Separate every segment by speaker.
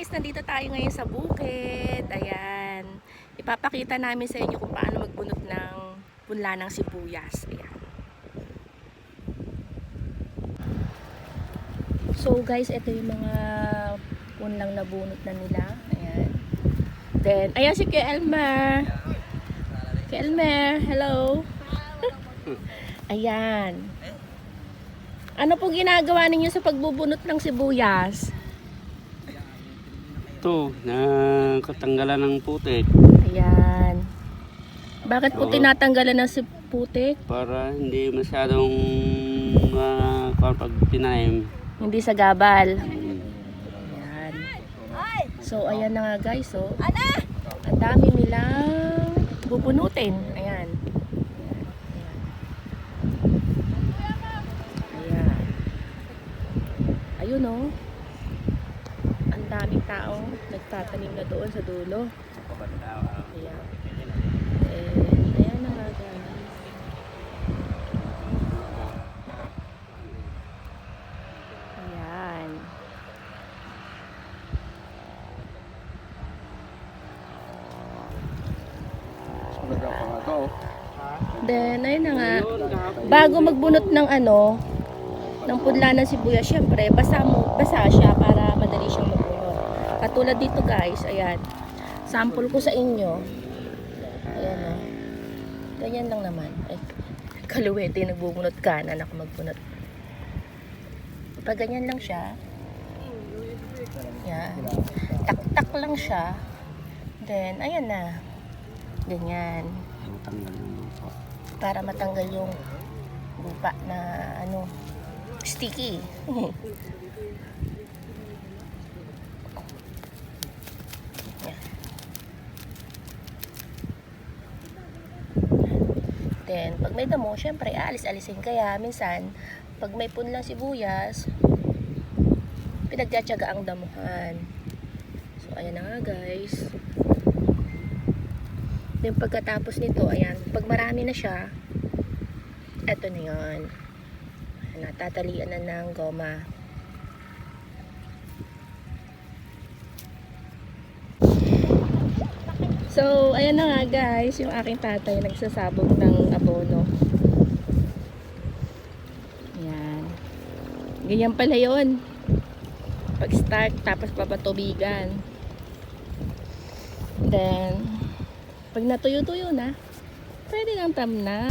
Speaker 1: guys, nandito tayo ngayon sa bukid. Ayan. Ipapakita namin sa inyo kung paano magbunot ng punla ng sibuyas. Ayan. So guys, ito yung mga punlang nabunot na nila. Ayan. Then, ayan si Kuya Elmer. Kuya Elmer, hello. Ayan. Ano po ginagawa ninyo sa pagbubunot ng sibuyas?
Speaker 2: Ito, na katanggalan ng putik
Speaker 1: Ayan. Bakit po tinatanggalan ng putik?
Speaker 2: para hindi masyadong pag tinanim.
Speaker 1: Hindi sa gabal. Ayan. So, ayan na nga guys. So, ang dami nilang bubunutin. Ayan. Ayan. Ayun o. Ang daming tao nagtatanim na doon sa dulo. Ayan. Ayan na nga guys. Ayan. Then, ayun na nga. Bago magbunot ng ng punla ng sibuyas, syempre, basa siya para madali siyang magbunot. Katulad dito guys, ayan. Sample ko sa inyo. Ayan o. Ganyan lang naman. Ay, kaluwete, nagbubunot ka na ako magbunot. Pag ganyan lang siya, yan. Tak-tak lang siya. Then, ayan na. Ganyan. Para matanggal yung lupa na sticky. Yan. Then, pag may damo, syempre, alis-alisin. Kaya, minsan, pag may punlang sibuyas, pinagtsatsaga ang damuhan. So, ayan na nga, guys. Then, pagkatapos nito, ayan, pag marami na siya, eto na yun. Natatalian na ng goma. So, ayan na nga guys, yung aking tatay nagsasabog ng abono. Ayan. Ganyan pala yun. Pag start, tapos papatubigan. Then, pag natuyo-tuyo na, pwede nang tamna.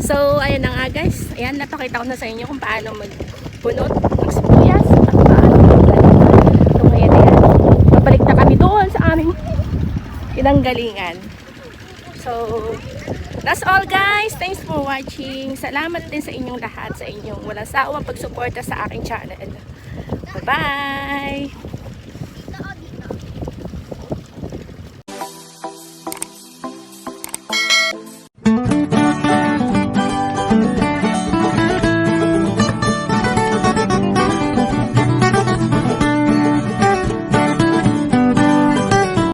Speaker 1: So, ayan na nga guys. Ayan, napakita ko na sa inyo kung paano magpunot ng sibuyas at paano maglalagay. So, ngayon, ayan. Babalik na kami doon sa aming pinanggalingan. So, that's all guys. Thanks for watching. Salamat din sa inyong lahat, sa inyong walang sawang pagsuporta sa aking channel. Bye-bye!